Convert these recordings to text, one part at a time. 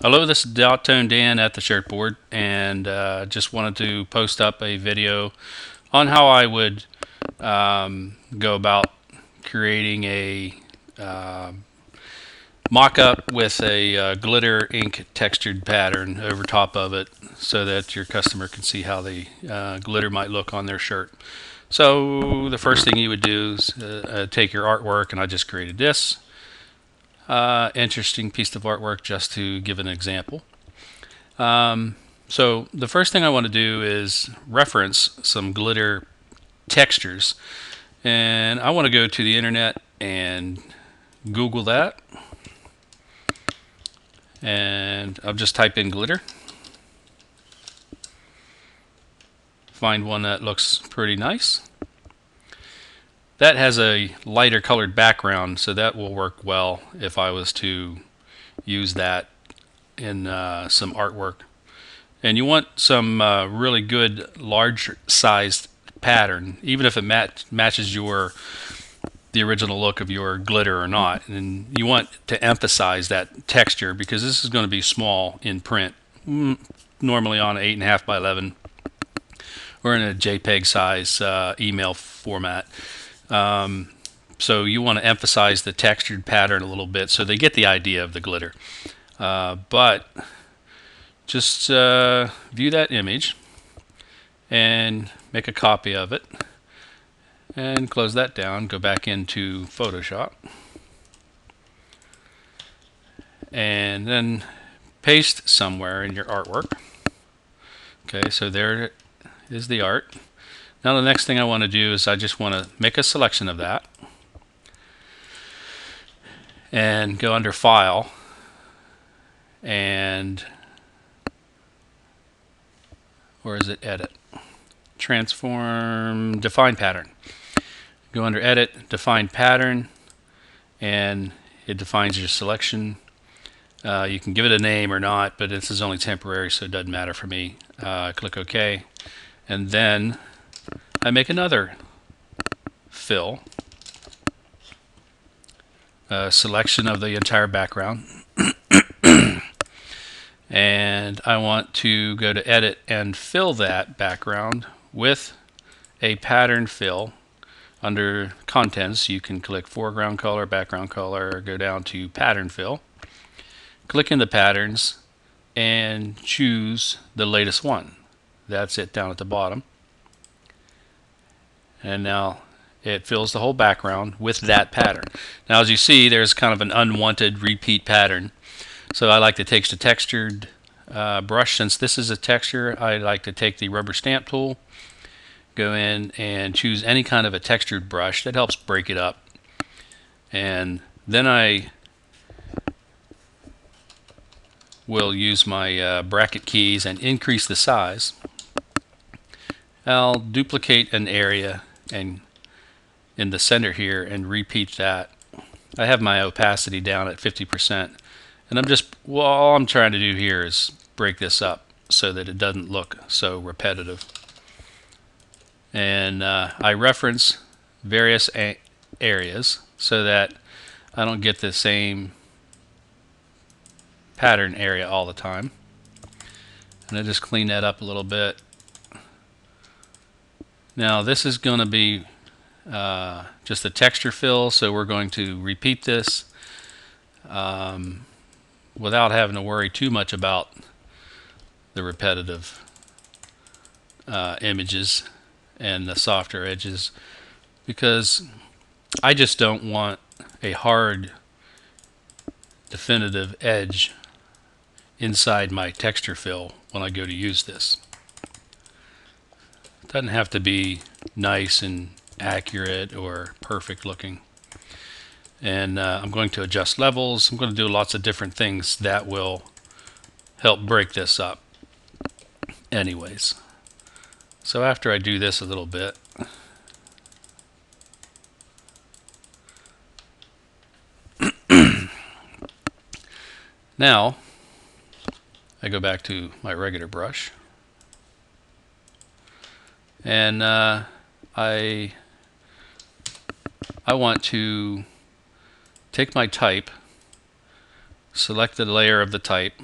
Hello, this is Tone Dan at the Shirtboard, and just wanted to post up a video on how I would go about creating a mock-up with a glitter ink textured pattern over top of it, so that your customer can see how the glitter might look on their shirt. So the first thing you would do is take your artwork, and I just created this interesting piece of artwork just to give an example. So the first thing I want to do is reference some glitter textures, and I want to go to the internet and Google that, and I'll just type in glitter, find one that looks pretty nice. That has a lighter colored background, so that will work well if I was to use that in some artwork. And you want some really good large sized pattern, even if it matches the original look of your glitter or not. And you want to emphasize that texture because this is going to be small in print, normally on 8.5 by 11 or in a JPEG size email format. So you want to emphasize the textured pattern a little bit so they get the idea of the glitter. But just view that image and make a copy of it and close that down. Go back into Photoshop and then paste somewhere in your artwork. Okay, so there is the art. Now the next thing I want to do is I just want to make a selection of that and go under File and, or is it Edit? Transform, Define Pattern. Go under Edit, Define Pattern, and it defines your selection. You can give it a name or not, but this is only temporary, so it doesn't matter for me. Click OK, and then I make another fill, selection of the entire background, and I want to go to Edit and fill that background with a pattern fill. Under Contents, you can click Foreground Color, Background Color, go down to Pattern Fill. Click in the patterns and choose the latest one. That's it down at the bottom. And now it fills the whole background with that pattern. Now as you see, there's kind of an unwanted repeat pattern. So I like to take the textured brush. Since this is a texture, I like to take the rubber stamp tool, go in and choose any kind of a textured brush that helps break it up. And then I will use my bracket keys and increase the size. I'll duplicate an area and in the center here and repeat that. I have my opacity down at 50%, and all I'm trying to do here is break this up so that it doesn't look so repetitive. And I reference various areas so that I don't get the same pattern area all the time. And I just clean that up a little bit. Now this is going to be just a texture fill, so we're going to repeat this without having to worry too much about the repetitive images and the softer edges, because I just don't want a hard definitive edge inside my texture fill when I go to use this. It doesn't have to be nice and accurate or perfect looking. And I'm going to adjust levels. I'm going to do lots of different things that will help break this up anyways. So after I do this a little bit, now I go back to my regular brush, and I want to take my type, select the layer of the type,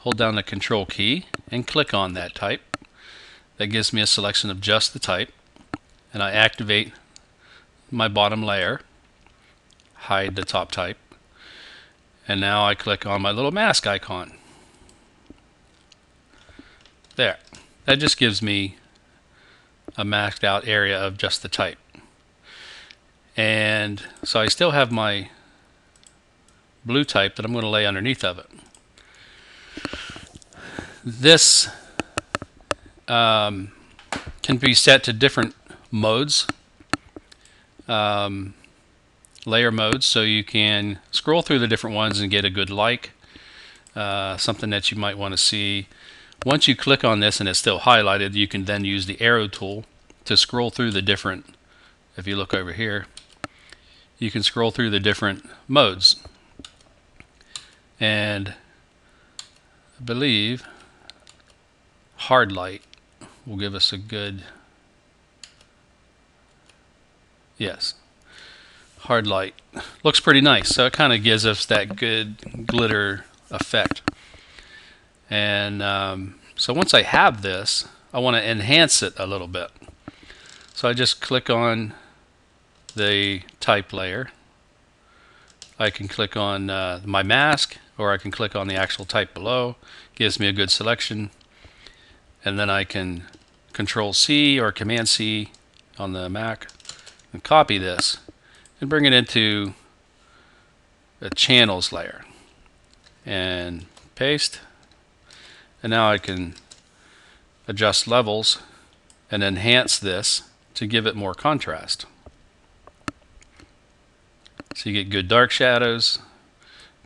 hold down the Control key and click on that type. That gives me a selection of just the type, and I activate my bottom layer, hide the top type, and now I click on my little mask icon. There. That just gives me a masked out area of just the type. And so I still have my blue type that I'm going to lay underneath of it. This can be set to different modes, layer modes, so you can scroll through the different ones and get a good something that you might want to see. Once you click on this and it's still highlighted, you can then use the arrow tool to scroll through the different, if you look over here, you can scroll through the different modes. And I believe hard light will give us a good, yes, hard light looks pretty nice, so it kind of gives us that good glitter effect. And so once I have this, I want to enhance it a little bit, so I just click on the type layer. I can click on my mask, or I can click on the actual type below. Gives me a good selection. And then I can Control C or Command C on the Mac and copy this and bring it into a channels layer and paste. And now I can adjust levels and enhance this to give it more contrast. So you get good dark shadows,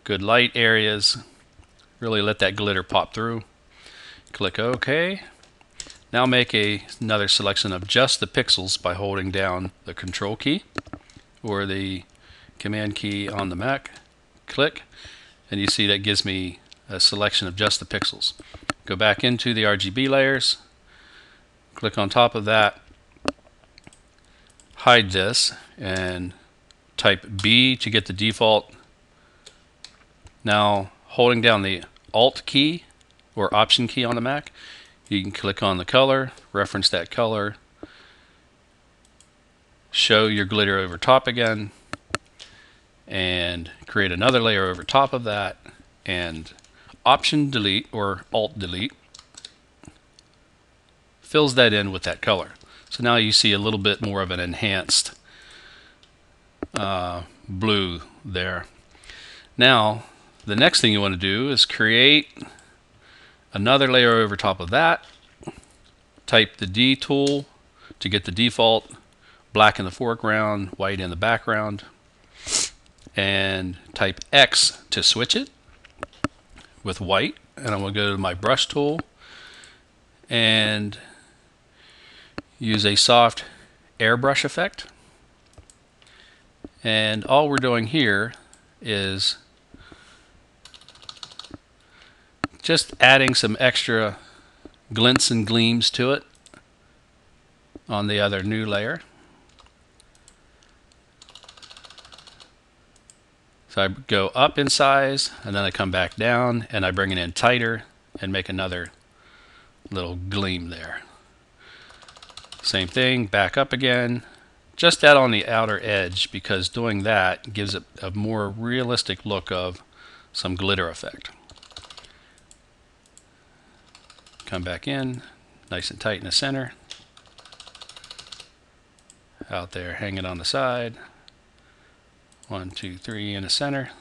good light areas, really let that glitter pop through. Click OK. Now make another selection of just the pixels by holding down the Control key or the Command key on the Mac. Click, and you see that gives me a selection of just the pixels. Go back into the RGB layers, click on top of that, hide this, and type B to get the default. Now holding down the Alt key or Option key on the Mac, you can click on the color, reference that color, show your glitter over top again, and create another layer over top of that, and Option delete or Alt delete fills that in with that color. So now you see a little bit more of an enhanced blue there. Now the next thing you want to do is create another layer over top of that. Type the D tool to get the default, black in the foreground, white in the background, and type X to switch it with white. And I'm going to go to my brush tool and use a soft airbrush effect. And all we're doing here is just adding some extra glints and gleams to it on the other new layer. So I go up in size, and then I come back down, and I bring it in tighter and make another little gleam there. Same thing, back up again. Just that on the outer edge, because doing that gives it a more realistic look of some glitter effect. Come back in, nice and tight in the center. Out there, hang it on the side. 1, 2, 3 in the center.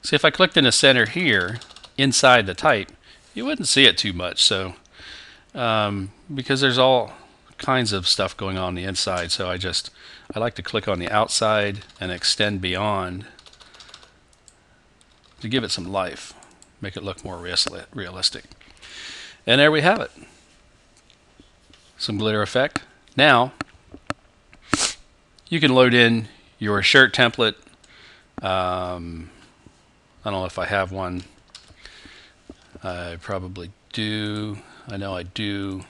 See, if I clicked in the center here, inside the type, you wouldn't see it too much. So, because there's all kinds of stuff going on the inside, so I like to click on the outside and extend beyond to give it some life, make it look more realistic. And there we have it. Some glitter effect. Now, you can load in your shirt template. I don't know if I have one. I probably do. I know I do.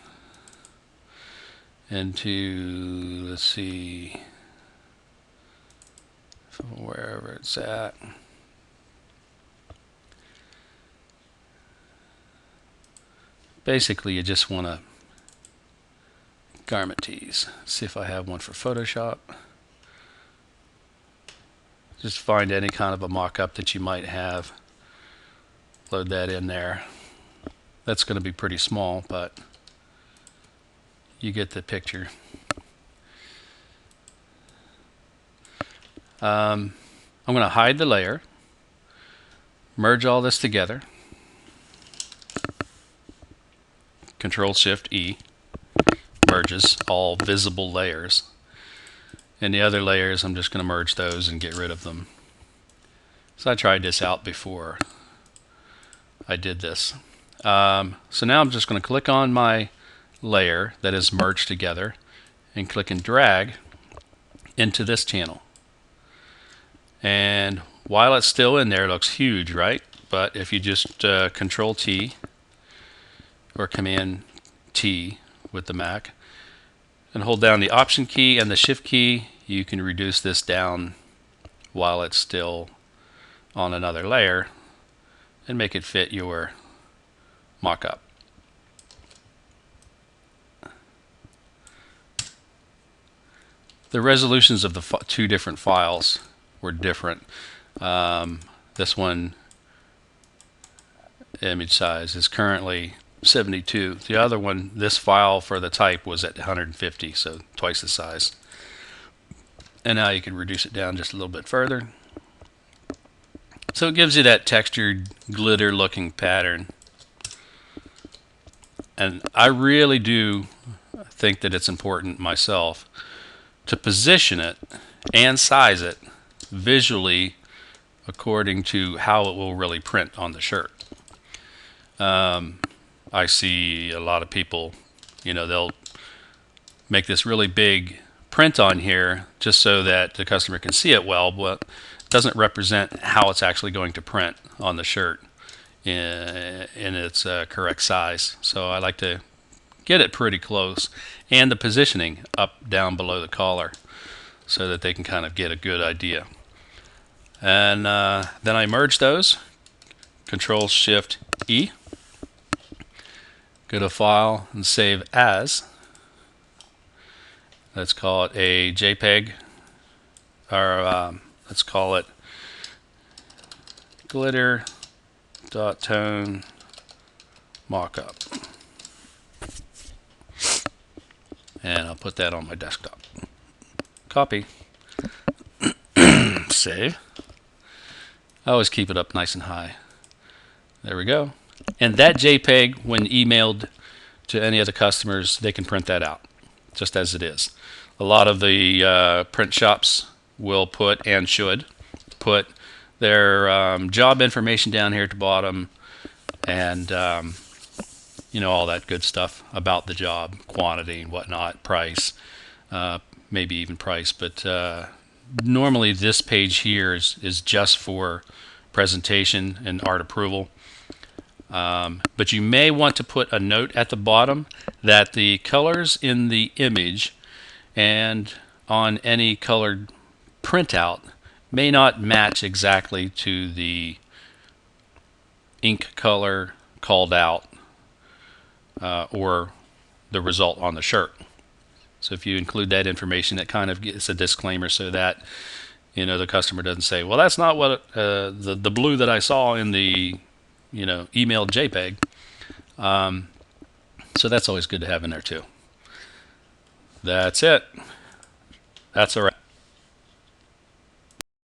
Into, let's see, wherever it's at. Basically, you just want to garment tees. See if I have one for Photoshop. Just find any kind of a mock-up that you might have. Load that in there. That's going to be pretty small, but you get the picture. I'm going to hide the layer, merge all this together, Control-Shift-E, merges all visible layers. And the other layers, I'm just going to merge those and get rid of them. So I tried this out before I did this. So now I'm just going to click on my layer that is merged together and click and drag into this channel. And while it's still in there, it looks huge, right? But if you just Control T or Command T with the Mac and hold down the Option key and the Shift key, you can reduce this down while it's still on another layer and make it fit your mock-up. The resolutions of the two different files were different. This one, image size, is currently 72. The other one, this file for the type, was at 150, so twice the size. And now you can reduce it down just a little bit further. So it gives you that textured, glitter-looking pattern. And I really do think that it's important myself to position it and size it visually according to how it will really print on the shirt. I see a lot of people, they'll make this really big print on here just so that the customer can see it well, but it doesn't represent how it's actually going to print on the shirt in its correct size. So I like to get it pretty close, and the positioning up, down, below the collar, so that they can kind of get a good idea. And then I merge those, Control-Shift-E, go to File and Save As. Let's call it a JPEG, or let's call it glitter.tone mockup. And I'll put that on my desktop. Copy. Save. I always keep it up nice and high. There we go. And that JPEG, when emailed to any of the customers, they can print that out just as it is. A lot of the print shops will put, and should put, their job information down here at the bottom, and all that good stuff about the job, quantity and whatnot, price, maybe even price. But normally this page here is just for presentation and art approval. But you may want to put a note at the bottom that the colors in the image and on any colored printout may not match exactly to the ink color called out or the result on the shirt. So if you include that information, that kind of gets a disclaimer so that the customer doesn't say, well, that's not what the blue that I saw in the emailed JPEG. So that's always good to have in there too. That's it. That's a wrap.